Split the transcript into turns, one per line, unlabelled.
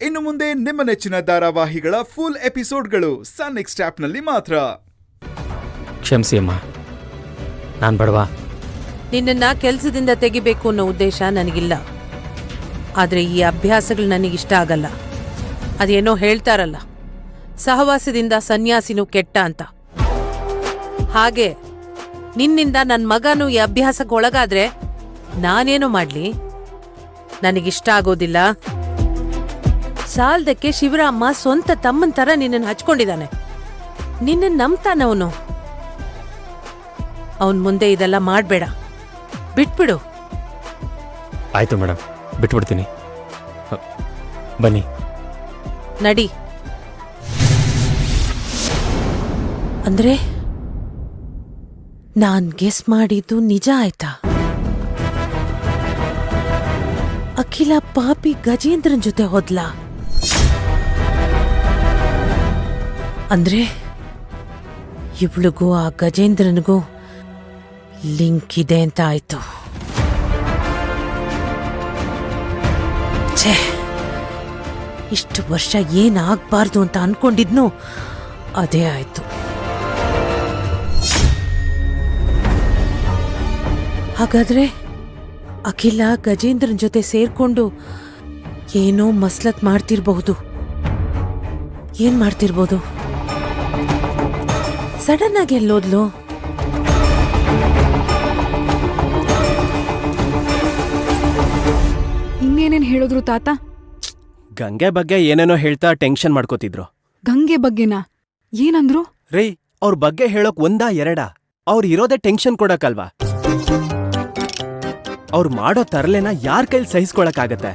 ಇನ್ನು ಮುಂದೆ ನಿಮ್ಮ ನೆಚ್ಚಿನ ಧಾರಾವಾಹಿಗಳ ಫುಲ್ ಎಪಿಸೋಡ್ಗಳು ಸನ್ ನೆಕ್ಸ್ಟ್ ಆಪ್ನಲ್ಲಿ ಮಾತ್ರ.
ಕ್ಷಮಿಸಿ ಅಮ್ಮ, ನಾನು ಬಡವಾ.
ನಿನ್ನನ್ನ ಕೆಲಸದಿಂದ ತೆಗಿಬೇಕು ಅನ್ನೋ ಉದ್ದೇಶ ನನಗಿಲ್ಲ. ಆದರೆ ಈ ಅಭ್ಯಾಸಗಳು ನನಗಿಷ್ಟ ಆಗಲ್ಲ. ಅದೇನೋ ಹೇಳ್ತಾರಲ್ಲ, ಸಹವಾಸದಿಂದ ಸನ್ಯಾಸಿನೂ ಕೆಟ್ಟ ಅಂತ. ಹಾಗೆ ನಿನ್ನಿಂದ ನನ್ನ ಮಗನೂ ಈ ಅಭ್ಯಾಸಕ್ಕೆ ಒಳಗಾದ್ರೆ ನಾನೇನು ಮಾಡ್ಲಿ? ನನಗಿಷ್ಟ ಆಗೋದಿಲ್ಲ. ಸಾಲದಕ್ಕೆ ಶಿವರಾಮ ಸ್ವಂತ ತಮ್ಮನ ಥರ ನಿನ್ನನ್ನು ಹಚ್ಕೊಂಡಿದ್ದಾನೆ. ನಿನ್ನನ್ನು ನಂಬ್ತಾನವನು. ಅವನ್ ಮುಂದೆ ಇದೆಲ್ಲ ಮಾಡಬೇಡ, ಬಿಟ್ಬಿಡು.
ಆಯ್ತು ಮೇಡಮ್, ಬಿಟ್ಬಿಡ್ತೀನಿ. ಬನ್ನಿ.
ನಡಿ. ಅಂದ್ರೆ ನಾನ್ ಗೆಸ್ ಮಾಡಿದ್ದು ನಿಜ ಆಯ್ತಾ? ಅಖಿಲ ಪಾಪಿ ಗಜೇಂದ್ರನ್ ಜೊತೆ ಹೋದ್ಲಾ? ಅಂದ್ರೆ ಇವಳಿಗೂ ಆ ಗಜೇಂದ್ರನಿಗೂ ಲಿಂಕ್ ಇದೆ ಅಂತ ಆಯ್ತು. ಛೇ, ಇಷ್ಟು ವರ್ಷ ಏನಾಗ್ಬಾರ್ದು ಅಂತ ಅನ್ಕೊಂಡಿದ್ನು, ಅದೇ ಆಯ್ತು. ಹಾಗಾದ್ರೆ ಅಖಿಲ ಗಜೇಂದ್ರನ್ ಜೊತೆ ಸೇರ್ಕೊಂಡು ಏನೋ ಮಸ್ಲತ್ ಮಾಡ್ತಿರ್ಬಹುದು. ಏನ್ ಮಾಡ್ತಿರ್ಬೋದು? ಸಡನ್ ಆಗಿ ಎಲ್ಲೋದ್ಲು?
ಇನ್ನೇನೇನ್ ಹೇಳಿದ್ರು ತಾತ?
ಗಂಗೆ ಬಗ್ಗೆ ಏನೇನೋ ಹೇಳ್ತಾ ಟೆನ್ಷನ್ ಮಾಡ್ಕೋತಿದ್ರು.
ಗಂಗೆ ಬಗ್ಗೆನಾ? ಏನಂದ್ರು?
ರೇ, ಅವ್ರ ಬಗ್ಗೆ ಹೇಳೋಕ್ ಒಂದಾ ಎರಡಾ? ಅವ್ರು ಇರೋದೇ ಟೆನ್ಷನ್ ಕೊಡಕ್ಕಲ್ವಾ? ಅವ್ರು ಮಾಡೋ ತರಲೆನ ಯಾರ್ ಕೈಲಿ ಸಹಿಸ್ಕೊಳಕ್ಕಾಗತ್ತೆ?